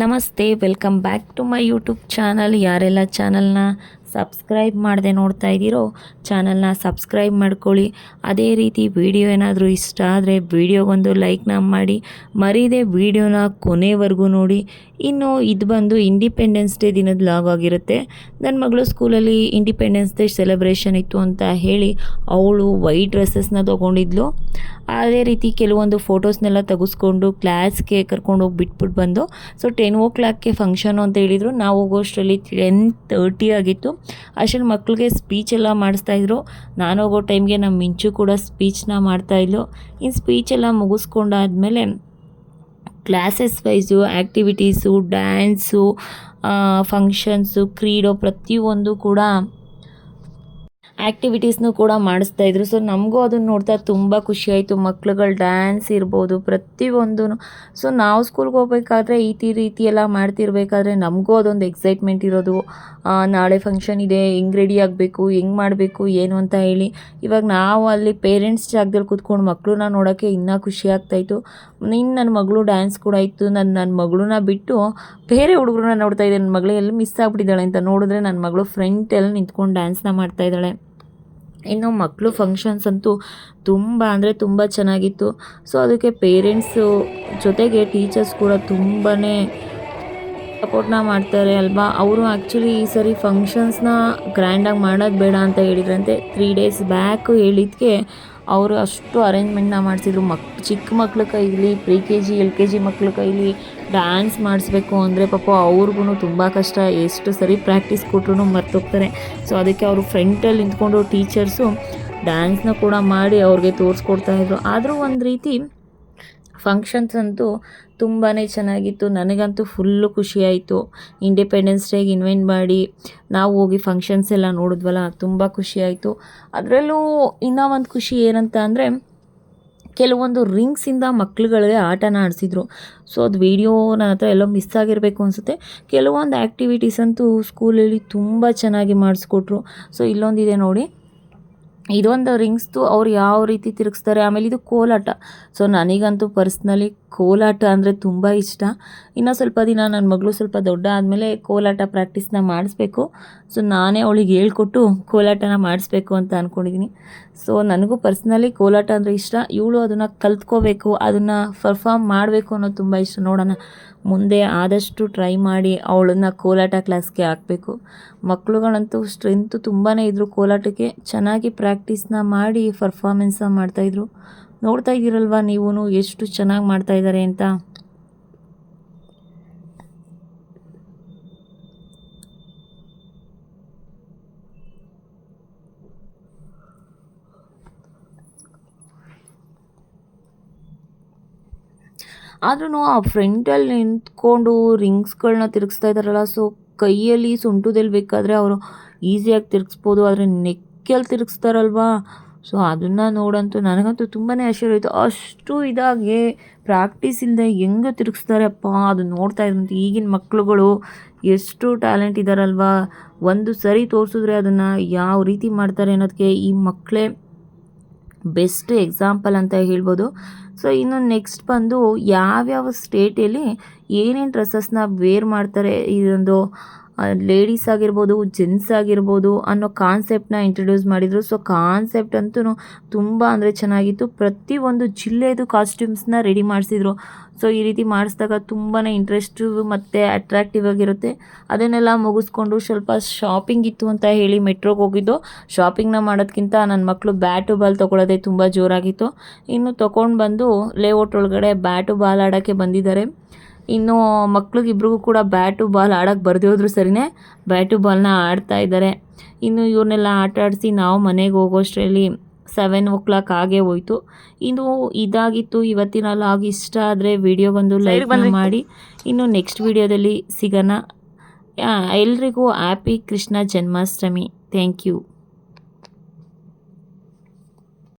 ನಮಸ್ತೆ, welcome back to my YouTube channel. ಯಾರೆಲ್ಲ ಚಾನಲ್ನ ಸಬ್ಸ್ಕ್ರೈಬ್ ಮಾಡದೆ ನೋಡ್ತಾ ಇದ್ದೀರೋ ಚಾನಲ್ನ ಸಬ್ಸ್ಕ್ರೈಬ್ ಮಾಡ್ಕೊಳ್ಳಿ. ಅದೇ ರೀತಿ ವಿಡಿಯೋ ಏನಾದರೂ ಇಷ್ಟ ಆದರೆ ವಿಡಿಯೋಗೊಂದು ಲೈಕ್ನ ಮಾಡಿ, ಮರೀದೆ ವಿಡಿಯೋನ ಕೊನೆವರೆಗೂ ನೋಡಿ. ಇನ್ನು ಇದು ಬಂದು ಇಂಡಿಪೆಂಡೆನ್ಸ್ ಡೇ ದಿನದ ಲಾಗ್ ಆಗಿರುತ್ತೆ. ನನ್ನ ಮಗಳು ಸ್ಕೂಲಲ್ಲಿ ಇಂಡಿಪೆಂಡೆನ್ಸ್ ಡೇ ಸೆಲೆಬ್ರೇಷನ್ ಇತ್ತು ಅಂತ ಹೇಳಿ ಅವಳು ವೈಟ್ ಡ್ರೆಸ್ಸಸ್ನ ತೊಗೊಂಡಿದ್ಲು. ಅದೇ ರೀತಿ ಕೆಲವೊಂದು ಫೋಟೋಸ್ನೆಲ್ಲ ತೆಗೆಸ್ಕೊಂಡು ಕ್ಲಾಸ್ಗೆ ಕರ್ಕೊಂಡು ಹೋಗಿ ಬಿಟ್ಬಿಟ್ಟು ಬಂದು. ಸೊ 10 o'clockಗೆ ಫಂಕ್ಷನು ಅಂತ ಹೇಳಿದರು. ನಾವು ಹೋಗೋಷ್ಟರಲ್ಲಿ 10:30 ಆಗಿತ್ತು. ಅಷ್ಟರಲ್ಲಿ ಮಕ್ಕಳಿಗೆ ಸ್ಪೀಚ್ ಎಲ್ಲ ಮಾಡಿಸ್ತಾಯಿದ್ರು. ನಾನು ಹೋಗೋ ಟೈಮ್ಗೆ ನಮ್ಮ ಮಿಂಚು ಕೂಡ ಸ್ಪೀಚ್ನ ಮಾಡ್ತಾಯಿದ್ಲು. ಇನ್ನು ಸ್ಪೀಚೆಲ್ಲ ಮುಗಿಸ್ಕೊಂಡಾದ್ಮೇಲೆ classes wise activities, dance, functions, ಕ್ರೀಡೋ ಪ್ರತಿಯೊಂದು ಕೂಡ ಆ್ಯಕ್ಟಿವಿಟೀಸ್ನೂ ಕೂಡ ಮಾಡಿಸ್ತಾಯಿದ್ರು. ಸೊ ನಮಗೂ ಅದನ್ನು ನೋಡ್ತಾ ತುಂಬ ಖುಷಿಯಾಯಿತು. ಮಕ್ಳುಗಳು ಡ್ಯಾನ್ಸ್ ಇರ್ಬೋದು ಪ್ರತಿಯೊಂದೂ. ಸೊ ನಾವು ಸ್ಕೂಲ್ಗೆ ಹೋಗ್ಬೇಕಾದ್ರೆ ಈ ರೀತಿ ಎಲ್ಲ ಮಾಡ್ತಿರ್ಬೇಕಾದ್ರೆ ನಮಗೂ ಅದೊಂದು ಎಕ್ಸೈಟ್ಮೆಂಟ್ ಇರೋದು. ನಾಳೆ ಫಂಕ್ಷನ್ ಇದೆ, ಹೆಂಗೆ ರೆಡಿ ಆಗಬೇಕು, ಹೆಂಗೆ ಮಾಡಬೇಕು ಏನು ಅಂತ ಹೇಳಿ. ಇವಾಗ ನಾವು ಅಲ್ಲಿ ಪೇರೆಂಟ್ಸ್ ಜಾಗದಲ್ಲಿ ಕೂತ್ಕೊಂಡು ಮಕ್ಕಳನ್ನ ನೋಡೋಕ್ಕೆ ಇನ್ನೂ ಖುಷಿ ಆಗ್ತಾಯಿತ್ತು. ಇನ್ನು ನನ್ನ ಮಗಳು ಡ್ಯಾನ್ಸ್ ಕೂಡ ಇತ್ತು. ನನ್ನ ಮಗಳನ್ನ ಬಿಟ್ಟು ಬೇರೆ ಹುಡುಗರನ್ನ ನೋಡ್ತಾಯಿದ್ದೆ. ನನ್ನ ಮಗಳು ಎಲ್ಲಿ ಮಿಸ್ ಆಗಿಬಿಟ್ಟಿದ್ದಾಳೆ ಅಂತ ನೋಡಿದ್ರೆ ನನ್ನ ಮಗಳು ಫ್ರಂಟಲ್ಲಿ ನಿಂತ್ಕೊಂಡು ಡ್ಯಾನ್ಸ್ನ ಮಾಡ್ತಾಯಿದ್ದಾಳೆ. ಇನ್ನು ಮಕ್ಕಳು ಫಂಕ್ಷನ್ಸ್ ಅಂತೂ ತುಂಬ ಅಂದರೆ ತುಂಬ ಚೆನ್ನಾಗಿತ್ತು. ಸೊ ಅದಕ್ಕೆ ಪೇರೆಂಟ್ಸು ಜೊತೆಗೆ ಟೀಚರ್ಸ್ ಕೂಡ ತುಂಬಾ ಸಪೋರ್ಟ್ನ ಮಾಡ್ತಾರೆ ಅಲ್ವಾ. ಅವರು ಆ್ಯಕ್ಚುಲಿ ಈ ಸರಿ ಫಂಕ್ಷನ್ಸ್ನ ಗ್ರ್ಯಾಂಡಾಗಿ ಮಾಡೋದು ಬೇಡ ಅಂತ ಹೇಳಿದ್ರಂತೆ. 3 days ಬ್ಯಾಕ್ ಹೇಳಿದ್ದಕ್ಕೆ ಅವರು ಅಷ್ಟು ಅರೇಂಜ್ಮೆಂಟ್ನ ಮಾಡಿಸಿದ್ರು. ಚಿಕ್ಕ ಮಕ್ಳ ಕೈಲಿ KG LKG ಮಕ್ಳ ಕೈಲಿ ಡ್ಯಾನ್ಸ್ ಮಾಡಿಸ್ಬೇಕು ಅಂದರೆ ಪಾಪ ಅವ್ರಿಗೂ ತುಂಬ ಕಷ್ಟ. ಎಷ್ಟು ಸರಿ ಪ್ರಾಕ್ಟೀಸ್ ಕೊಟ್ಟರು ಮರ್ತೋಗ್ತಾರೆ. ಸೊ ಅದಕ್ಕೆ ಅವರು ಫ್ರಂಟಲ್ಲಿ ನಿಂತ್ಕೊಂಡು ಟೀಚರ್ಸು ಡ್ಯಾನ್ಸ್ನ ಕೂಡ ಮಾಡಿ ಅವ್ರಿಗೆ ತೋರಿಸ್ಕೊಡ್ತಾಯಿದ್ರು. ಆದರೂ ಒಂದು ರೀತಿ ಫಂಕ್ಷನ್ಸ್ ಅಂತೂ ತುಂಬಾ ಚೆನ್ನಾಗಿತ್ತು. ನನಗಂತೂ ಫುಲ್ಲು ಖುಷಿಯಾಯಿತು. ಇಂಡಿಪೆಂಡೆನ್ಸ್ ಡೇಗೆ ಇನ್ವೈಟ್ ಮಾಡಿ ನಾವು ಹೋಗಿ ಫಂಕ್ಷನ್ಸ್ ಎಲ್ಲ ನೋಡಿದ್ವಲ್ಲ, ತುಂಬ ಖುಷಿಯಾಯಿತು. ಅದರಲ್ಲೂ ಇನ್ನೂ ಒಂದು ಖುಷಿ ಏನಂತ ಅಂದರೆ ಕೆಲವೊಂದು ರಿಂಗ್ಸಿಂದ ಮಕ್ಳುಗಳಿಗೆ ಆಟನ ಆಡಿಸಿದ್ರು. ಸೊ ಅದು ವೀಡಿಯೋ ನನ್ನ ಹತ್ರ ಎಲ್ಲೋ ಮಿಸ್ ಆಗಿರಬೇಕು ಅನಿಸುತ್ತೆ. ಕೆಲವೊಂದು ಆ್ಯಕ್ಟಿವಿಟೀಸ್ ಅಂತೂ ಸ್ಕೂಲಲ್ಲಿ ತುಂಬ ಚೆನ್ನಾಗಿ ಮಾಡಿಸ್ಕೊಟ್ರು. ಸೊ ಇಲ್ಲೊಂದಿದೆ ನೋಡಿ, ಇದೊಂದು ರಿಂಗ್ಸ್ದು ಅವ್ರು ಯಾವ ರೀತಿ ತಿರುಗಿಸ್ತಾರೆ. ಆಮೇಲೆ ಇದು ಕೋಲಾಟ. ಸೊ ನನಗಂತೂ ಪರ್ಸ್ನಲಿ ಕೋಲಾಟ ಅಂದರೆ ತುಂಬ ಇಷ್ಟ. ಇನ್ನೂ ಸ್ವಲ್ಪ ದಿನ ನನ್ನ ಮಗಳು ಸ್ವಲ್ಪ ದೊಡ್ಡ ಆದಮೇಲೆ ಕೋಲಾಟ ಪ್ರಾಕ್ಟೀಸ್ನ ಮಾಡಿಸ್ಬೇಕು. ಸೊ ನಾನೇ ಅವಳಿಗೆ ಹೇಳ್ಕೊಟ್ಟು ಕೋಲಾಟನ ಮಾಡಿಸ್ಬೇಕು ಅಂತ ಅಂದ್ಕೊಂಡಿದ್ದೀನಿ. ಸೊ ನನಗೂ ಪರ್ಸ್ನಲಿ ಕೋಲಾಟ ಅಂದರೆ ಇಷ್ಟ. ಇವಳು ಅದನ್ನು ಕಲ್ತ್ಕೋಬೇಕು, ಅದನ್ನು ಪರ್ಫಾರ್ಮ್ ಮಾಡಬೇಕು ಅನ್ನೋದು ತುಂಬ ಇಷ್ಟ. ನೋಡೋಣ ಮುಂದೆ ಆದಷ್ಟು ಟ್ರೈ ಮಾಡಿ ಅವಳನ್ನು ಕೋಲಾಟ ಕ್ಲಾಸ್ಗೆ ಹಾಕಬೇಕು. ಮಕ್ಕಳುಗಳಂತೂ ಸ್ಟ್ರೆಂತು ತುಂಬಾ ಇದ್ದರು ಕೋಲಾಟಕ್ಕೆ. ಚೆನ್ನಾಗಿ ಪ್ರಾಕ್ಟೀಸ್ನ ಮಾಡಿ ಪರ್ಫಾರ್ಮೆನ್ಸ್ನ ಮಾಡ್ತಾಯಿದ್ರು. ನೋಡ್ತಾ ಇದ್ದೀರಲ್ವ ನೀವು ಎಷ್ಟು ಚೆನ್ನಾಗಿ ಮಾಡ್ತಾಯಿದ್ದಾರೆ ಅಂತ. ಆದ್ರೂ ಆ ಫ್ರಂಟಲ್ಲಿ ನಿಂತ್ಕೊಂಡು ರಿಂಗ್ಸ್ಗಳನ್ನ ತಿರುಗಿಸ್ತಾ ಇದ್ದಾರಲ್ಲ. ಸೊ ಕೈಯಲ್ಲಿ ಸೊಂಟದಲ್ಲಿ ಬೇಕಾದರೆ ಅವರು ಈಸಿಯಾಗಿ ತಿರುಗಿಸ್ಬೋದು, ಆದರೆ ನೆಕ್ಕಲ್ಲಿ ತಿರುಗಿಸ್ತಾರಲ್ವಾ. ಸೊ ಅದನ್ನು ನೋಡಂತೂ ನನಗಂತೂ ತುಂಬಾ ಆಶ್ಚರ್ಯ ಆಯಿತು. ಅಷ್ಟು ಇದಾಗಿ ಪ್ರಾಕ್ಟೀಸ್ ಇಲ್ಲದೆ ಹೆಂಗೆ ತಿರುಗಿಸ್ತಾರೆ ಅಪ್ಪ, ಅದು ನೋಡ್ತಾ ಇದ್ದಂತೆ. ಈಗಿನ ಮಕ್ಕಳುಗಳು ಎಷ್ಟು ಟ್ಯಾಲೆಂಟ್ ಇದ್ದಾರಲ್ವಾ. ಒಂದು ಸರಿ ತೋರಿಸಿದ್ರೆ ಅದನ್ನು ಯಾವ ರೀತಿ ಮಾಡ್ತಾರೆ ಅನ್ನೋದಕ್ಕೆ ಈ ಮಕ್ಕಳೇ ಬೆಸ್ಟ್ ಎಕ್ಸಾಂಪಲ್ ಅಂತ ಹೇಳ್ಬೋದು. ಸೊ ಇನ್ನು ನೆಕ್ಸ್ಟ್ ಬಂದು ಯಾವ್ಯಾವ ಸ್ಟೇಟಲ್ಲಿ ಏನೇನು ಡ್ರೆಸ್ಸಸ್ನ ವೇರ್ ಮಾಡ್ತಾರೆ, ಇದೊಂದು ಲೇಡೀಸ್ ಆಗಿರ್ಬೋದು ಜೆಂಟ್ಸ್ ಆಗಿರ್ಬೋದು ಅನ್ನೋ ಕಾನ್ಸೆಪ್ಟನ್ನ ಇಂಟ್ರೊಡ್ಯೂಸ್ ಮಾಡಿದರು. ಸೊ ಕಾನ್ಸೆಪ್ಟ್ ಅಂತೂ ತುಂಬ ಅಂದರೆ ಚೆನ್ನಾಗಿತ್ತು. ಪ್ರತಿಯೊಂದು ಜಿಲ್ಲೆದು ಕಾಸ್ಟ್ಯೂಮ್ಸ್ನ ರೆಡಿ ಮಾಡಿಸಿದ್ರು. ಸೊ ಈ ರೀತಿ ಮಾಡಿಸಿದಾಗ ತುಂಬಾ ಇಂಟ್ರೆಸ್ಟು ಮತ್ತು ಅಟ್ರಾಕ್ಟಿವ್ ಆಗಿರುತ್ತೆ. ಅದನ್ನೆಲ್ಲ ಮುಗಿಸ್ಕೊಂಡು ಸ್ವಲ್ಪ ಶಾಪಿಂಗ್ ಇತ್ತು ಅಂತ ಹೇಳಿ ಮೆಟ್ರೋಗೆ ಹೋಗಿದ್ದು. ಶಾಪಿಂಗ್ನ ಮಾಡೋದಕ್ಕಿಂತ ನನ್ನ ಮಕ್ಕಳು ಬ್ಯಾಟು ಬಾಲ್ ತೊಗೊಳ್ಳೋದೇ ತುಂಬ ಜೋರಾಗಿತ್ತು. ಇನ್ನು ತೊಗೊಂಡು ಬಂದು ಲೇಔಟ್ ಒಳಗಡೆ ಬ್ಯಾಟು ಬಾಲ್ ಆಡೋಕ್ಕೆ ಬಂದಿದ್ದಾರೆ. ಇನ್ನು ಮಕ್ಳಿಗಿಬ್ರಿಗೂ ಕೂಡ ಬ್ಯಾಟು ಬಾಲ್ ಆಡೋಕ್ಕೆ ಬರದೇ ಹೋದ್ರು ಸರಿನೇ ಬ್ಯಾಟು ಬಾಲ್ನ ಆಡ್ತಾ ಇದ್ದಾರೆ. ಇನ್ನು ಇವ್ರನ್ನೆಲ್ಲ ಆಟ ಆಡಿಸಿ ನಾವು ಮನೆಗೆ ಹೋಗೋಷ್ಟರಲ್ಲಿ 7 o'clock ಆಗೇ ಹೋಯಿತು. ಇನ್ನು ಇದಾಗಿತ್ತು ಇವತ್ತಿನ ಲಾಗ್. ಇಷ್ಟ ಆದರೆ ವಿಡಿಯೋಗೊಂದು ಲೈಕ್ ಮಾಡಿ. ಇನ್ನು ನೆಕ್ಸ್ಟ್ ವಿಡಿಯೋದಲ್ಲಿ ಸಿಗೋಣ. ಎಲ್ರಿಗೂ happy Krishna Janmashtami. Thank you.